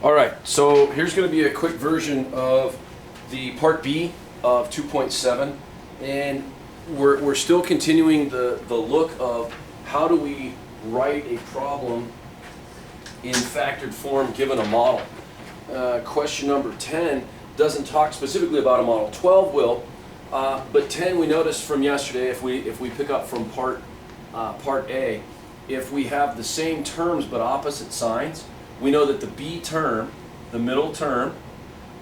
All right, so here's going to be a quick version of the part B of 2.7, and we're still continuing the look of how do we write a problem in factored form given a model. Question number 10 doesn't talk specifically about a model. 12 will, but 10 we noticed from yesterday, if we pick up from part A, if we have the same terms but opposite signs, we know that the B term, the middle term,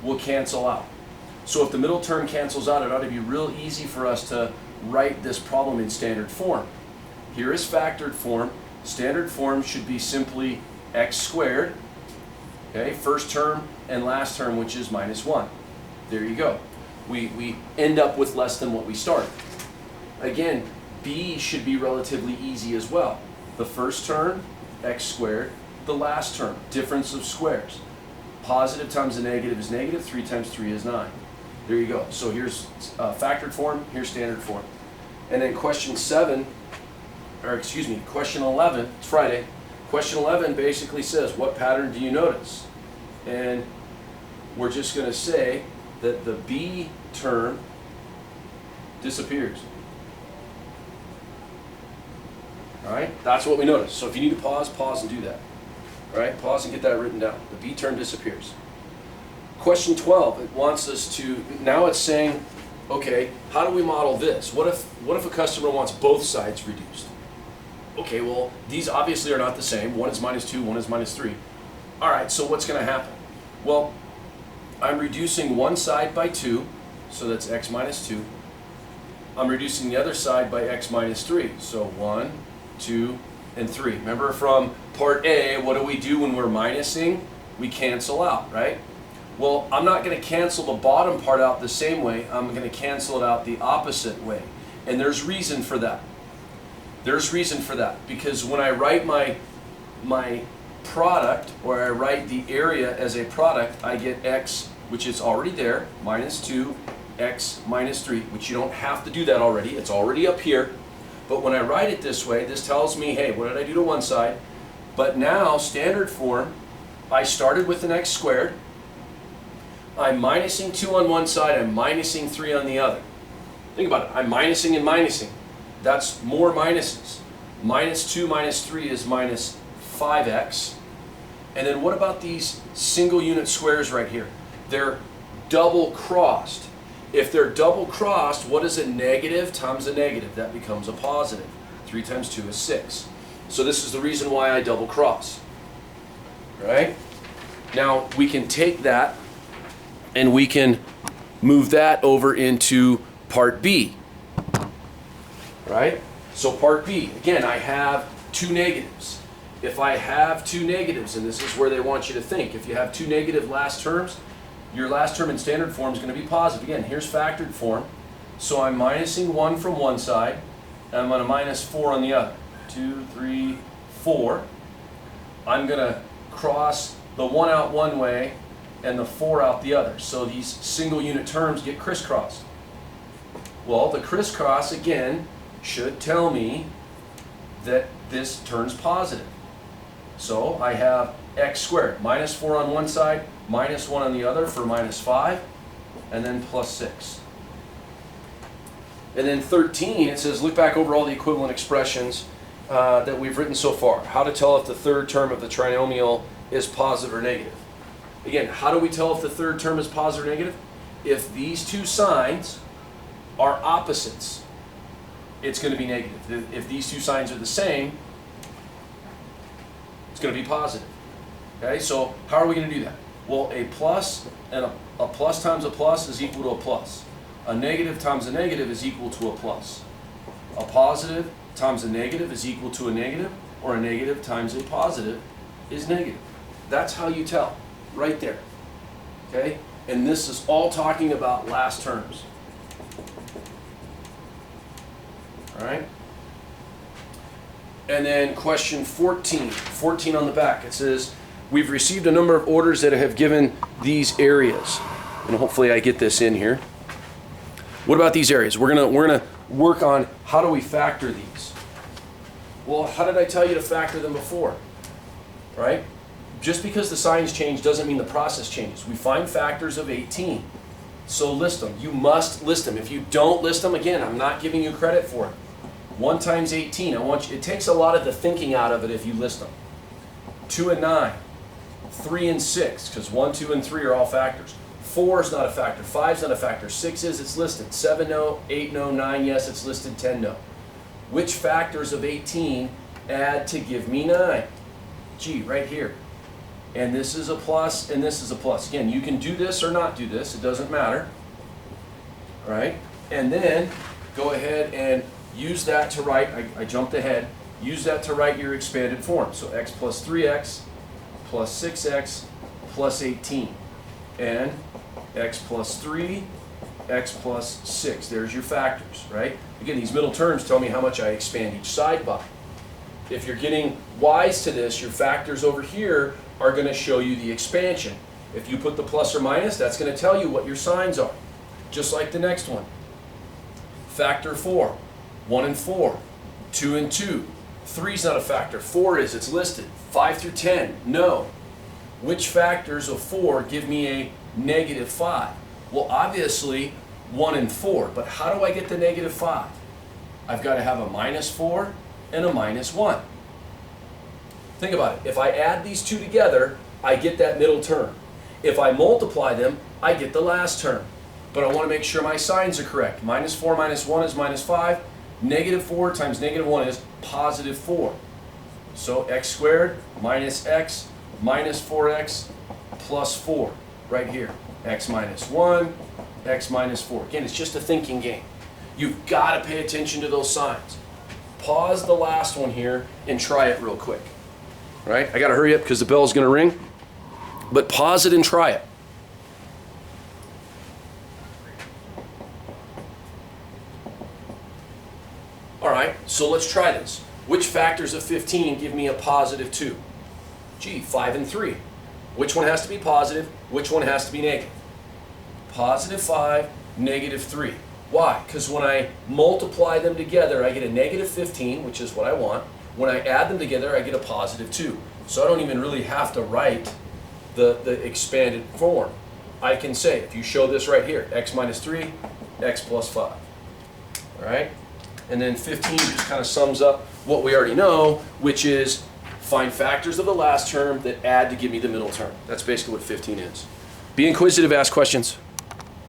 will cancel out. So if the middle term cancels out, it ought to be real easy for us to write this problem in standard form. Here is factored form. Standard form should be simply x squared, okay, first term and last term, which is minus 1. There you go. We end up with less than what we started. Again, B should be relatively easy as well. The first term, x squared. The last term, difference of squares. Positive times a negative is negative, 3 times 3 is 9. There you go. So here's factored form, here's standard form. And then question 11, it's Friday. Question 11 basically says, what pattern do you notice? And we're just going to say that the B term disappears. All right, that's what we notice. So if you need to pause and do that. All right, pause and get that written down. The B term disappears. Question 12, it wants us to, now it's saying, okay, how do we model this? What if a customer wants both sides reduced? Okay, well, these obviously are not the same. One is minus 2, one is minus 3. All right, so what's going to happen? Well, I'm reducing one side by 2, so that's x minus 2. I'm reducing the other side by x minus 3, so 1, 2, and 3. Remember from part A, what do we do when we're minusing? We cancel out, right? Well, I'm not going to cancel the bottom part out the same way. I'm going to cancel it out the opposite way. And there's reason for that. There's reason for that. Because when I write my product, or I write the area as a product, I get x, which is already there, minus 2, x minus 3, which you don't have to do that already. It's already up here. But when I write it this way, this tells me, hey, what did I do to one side? But now, standard form, I started with an x squared. I'm minusing 2 on one side, I'm minusing 3 on the other. Think about it, I'm minusing and minusing. That's more minuses. Minus 2 minus 3 is minus 5x. And then what about these single unit squares right here? They're double crossed. If they're double crossed, what is a negative times a negative? That becomes a positive. 3 times 2 is 6. So this is the reason why I double cross. Right? Now we can take that and we can move that over into part B. Right? So part B, again, I have two negatives. If I have two negatives, and this is where they want you to think, if you have two negative last terms, your last term in standard form is going to be positive. Again, here's factored form. So I'm minusing 1 from one side, and I'm going to minus 4 on the other. 2, 3, 4. I'm going to cross the 1 out one way and the 4 out the other. So these single unit terms get crisscrossed. Well, the crisscross, again, should tell me that this turns positive. So I have x squared, minus 4 on one side, minus 1 on the other for minus 5, and then plus 6. And then 13, it says, look back over all the equivalent expressions that we've written so far. How to tell if the third term of the trinomial is positive or negative. Again, how do we tell if the third term is positive or negative? If these two signs are opposites, it's going to be negative. If these two signs are the same, it's going to be positive. Okay, so how are we going to do that? Well, a plus and a plus times a plus is equal to a plus. A negative times a negative is equal to a plus. A positive times a negative is equal to a negative, or a negative times a positive is negative. That's how you tell, right there. Okay? And this is all talking about last terms. All right? And then question 14. 14 on the back. It says, we've received a number of orders that have given these areas. And hopefully I get this in here. What about these areas? We're gonna work on how do we factor these. Well, how did I tell you to factor them before? Right? Just because the signs change doesn't mean the process changes. We find factors of 18. So list them. You must list them. If you don't list them, again, I'm not giving you credit for it. 1 times 18, it takes a lot of the thinking out of it if you list them. 2 and 9, 3 and 6, because 1, 2, and 3 are all factors. 4 is not a factor, 5 is not a factor, 6 is, it's listed. 7, no, 8, no, 9, yes, it's listed, 10, no. Which factors of 18 add to give me 9? Gee, right here. And this is a plus, and this is a plus. Again, you can do this or not do this, it doesn't matter. All right, and then go ahead and use that to write, I jumped ahead, use that to write your expanded form. So x plus 3x plus 6x plus 18. And x plus 3, x plus 6. There's your factors, right? Again, these middle terms tell me how much I expand each side by. If you're getting y's to this, your factors over here are going to show you the expansion. If you put the plus or minus, that's going to tell you what your signs are. Just like the next one. Factor 4, 1 and 4, 2 and 2. 3 is not a factor, 4 is, it's listed. 5 through 10, no. Which factors of 4 give me a negative 5? Well, obviously 1 and 4, but how do I get the negative 5? I've got to have a minus 4 and a minus 1. Think about it. If I add these two together, I get that middle term. If I multiply them, I get the last term. But I want to make sure my signs are correct. Minus 4 minus 1 is minus 5. Negative 4 times negative 1 is positive 4. So x squared minus x minus 4x plus 4 right here. X minus 1, x minus 4. Again, it's just a thinking game. You've got to pay attention to those signs. Pause the last one here and try it real quick. All right? I got to hurry up because the bell's going to ring. But pause it and try it. All right, so let's try this. Which factors of 15 give me a positive 2? Gee, 5 and 3. Which one has to be positive? Which one has to be negative? Positive 5, negative 3. Why? Because when I multiply them together, I get a negative 15, which is what I want. When I add them together, I get a positive 2. So I don't even really have to write the expanded form. I can say, if you show this right here, x minus 3, x plus 5. All right? And then 15 just kind of sums up what we already know, which is find factors of the last term that add to give me the middle term. That's basically what 15 is. Be inquisitive, ask questions.